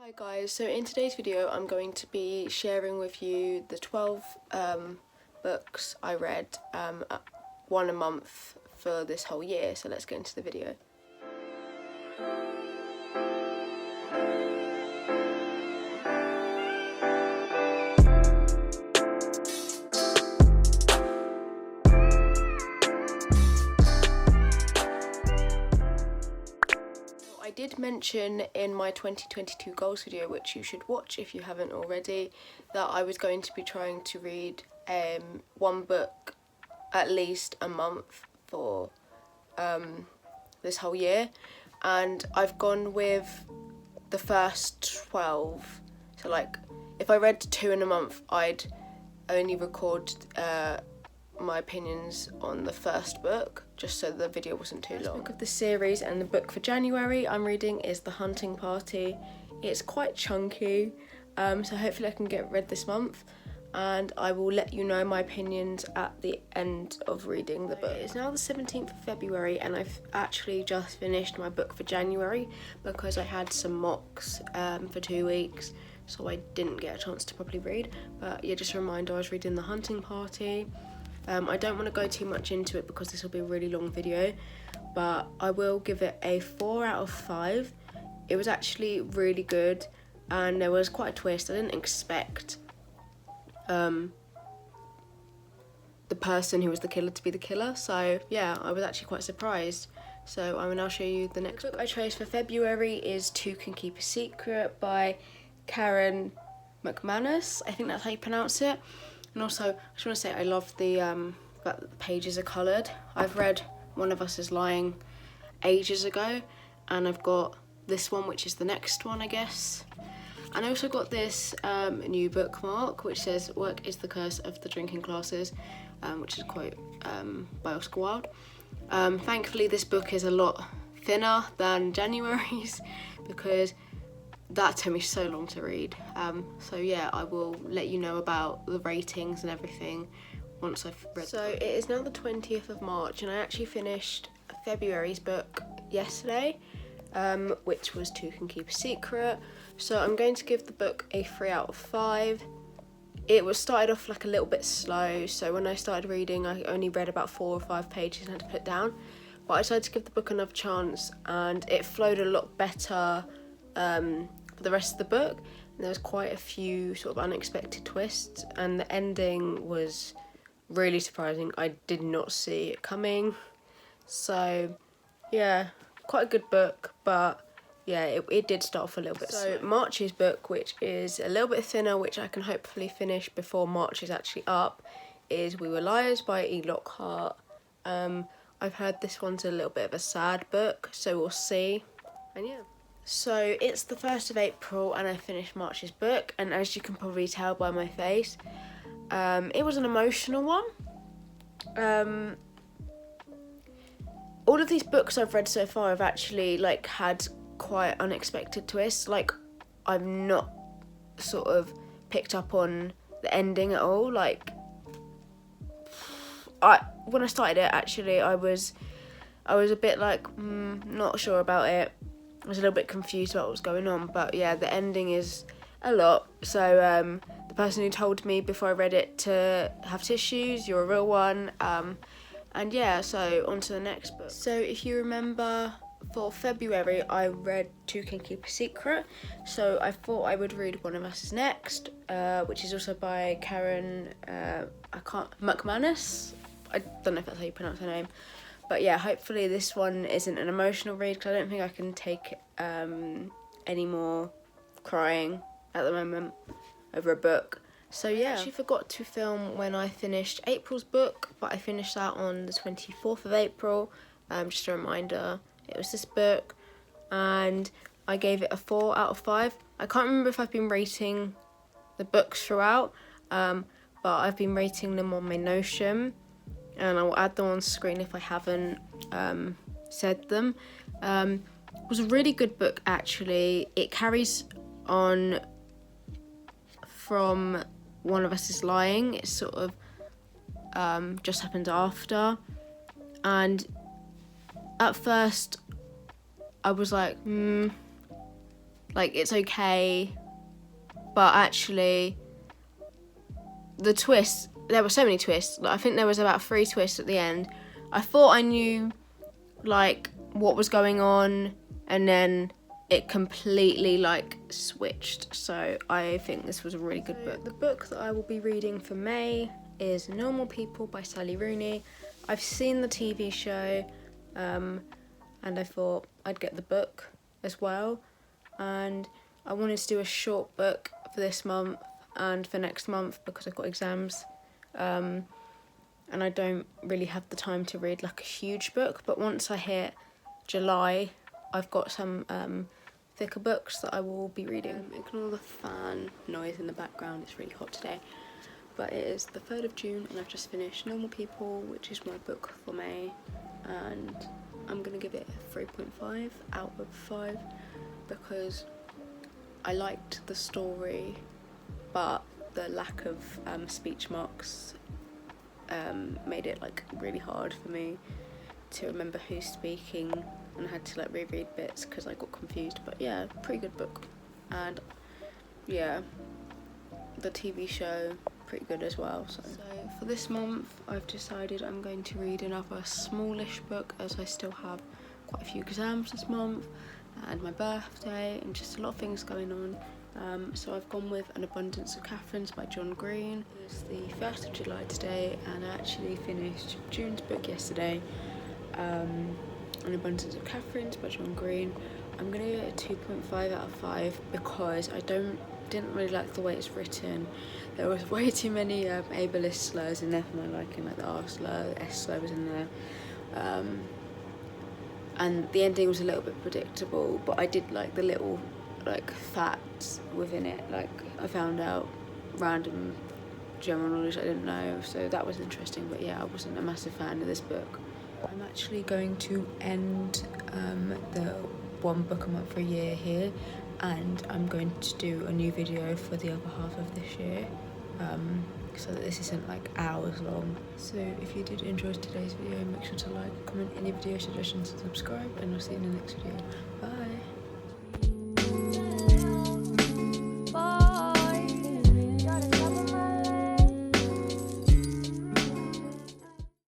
Hi guys, so in today's video I'm going to be sharing with you the 12 books I read, one a month for this whole year, so let's get into the video. I did mention in my 2022 goals video, which you should watch if you haven't already, that I was going to be trying to read one book at least a month for this whole year, and I've gone with the first 12. So like if I read 2 in a month, I'd only record my opinions on the first book, just so the video wasn't too long. The book of the series and the book for January I'm reading is The Hunting Party. It's quite chunky, so hopefully I can get read this month, and I will let you know my opinions at the end of reading the book. It's now the 17th of February and I've actually just finished my book for January because I had some mocks for 2 weeks, so I didn't get a chance to properly read. But yeah, just a reminder, I was reading The Hunting Party. I don't want to go too much into it because this will be a really long video, but I will give it a 4 out of 5. It was actually really good, and there was quite a twist. I didn't expect the person who was the killer to be the killer, so yeah, I was actually quite surprised. So I will now show you the next book I chose for February is Two Can Keep a Secret by Karen McManus. I think that's how you pronounce it. And also, I just want to say I love the fact that the pages are coloured. I've read One of Us is Lying ages ago, and I've got this one, which is the next one, I guess. And I also got this new bookmark, which says "Work is the curse of the drinking classes," which is a quote by Oscar Wilde. Thankfully, this book is a lot thinner than January's because that took me so long to read. So yeah, I will let you know about the ratings and everything once I've read. So it is now the 20th of March and I actually finished February's book yesterday, which was Two Can Keep a Secret. So I'm going to give the book a 3 out of 5. It was started off like a little bit slow, so when I started reading I only read about 4 or 5 pages and had to put it down. But I decided to give the book another chance and it flowed a lot better for the rest of the book, and there was quite a few sort of unexpected twists, and the ending was really surprising. I did not see it coming. So yeah, quite a good book, but yeah, it did start off a little bit slow. March's book, which is a little bit thinner, which I can hopefully finish before March is actually up, is We Were Liars by E. Lockhart. I've heard this one's a little bit of a sad book, so we'll see. And yeah. So it's the 1st of April and I finished March's book, and as you can probably tell by my face, it was an emotional one. All of these books I've read so far have actually like had quite unexpected twists. Like I've not sort of picked up on the ending at all. Like when I started it, actually I was a bit like not sure about it. I was a little bit confused about what was going on, but yeah, the ending is a lot. So the person who told me before I read it to have tissues, you're a real one. And yeah, so on to the next book. So if you remember, for February I read Two Can Keep a Secret, so I thought I would read One of Us is Next, which is also by Karen McManus. I don't know if that's how you pronounce her name. But yeah, hopefully this one isn't an emotional read, because I don't think I can take any more crying at the moment over a book. So yeah, I actually forgot to film when I finished April's book, but I finished that on the 24th of April. Just a reminder, it was this book, and I gave it a 4 out of 5. I can't remember if I've been rating the books throughout, but I've been rating them on my Notion, and I will add them on screen if I haven't said them. It was a really good book, actually. It carries on from One of Us is Lying. It sort of just happened after, and at first I was like, like, it's okay, but actually the twists, there were so many twists. Like, I think there was about 3 twists at the end. I thought I knew, like, what was going on, and then it completely, like, switched. So I think this was a really good book. The book that I will be reading for May is Normal People by Sally Rooney. I've seen the TV show, and I thought I'd get the book as well. And I wanted to do a short book for this month and for next month because I've got exams. And I don't really have the time to read like a huge book, but once I hit July, I've got some thicker books that I will be reading. Ignore the fan noise in the background, it's really hot today. But it is the 3rd of June and I've just finished Normal People, which is my book for May, and I'm gonna give it a 3.5 out of 5 because I liked the story, but the lack of speech marks made it like really hard for me to remember who's speaking, and I had to like reread bits because I got confused. But yeah, pretty good book. And yeah, the TV show, pretty good as well. So for this month I've decided I'm going to read another smallish book, as I still have quite a few exams this month and my birthday and just a lot of things going on. So I've gone with An Abundance of Catherines by John Green. It's the 1st of July today and I actually finished June's book yesterday, An Abundance of Catherines by John Green. I'm going to give it a 2.5 out of 5 because I didn't really like the way it's written. There was way too many ableist slurs in there for my liking, like the R slur, the S slur was in there. And the ending was a little bit predictable, but I did like the little like facts within it. Like I found out random general knowledge I didn't know, so that was interesting. But yeah, I wasn't a massive fan of this book. I'm actually going to end the one book a month for a year here, and I'm going to do a new video for the other half of this year, so that this isn't like hours long. So if you did enjoy today's video, make sure to like, comment any video suggestions and subscribe, and I'll see you in the next video. Bye!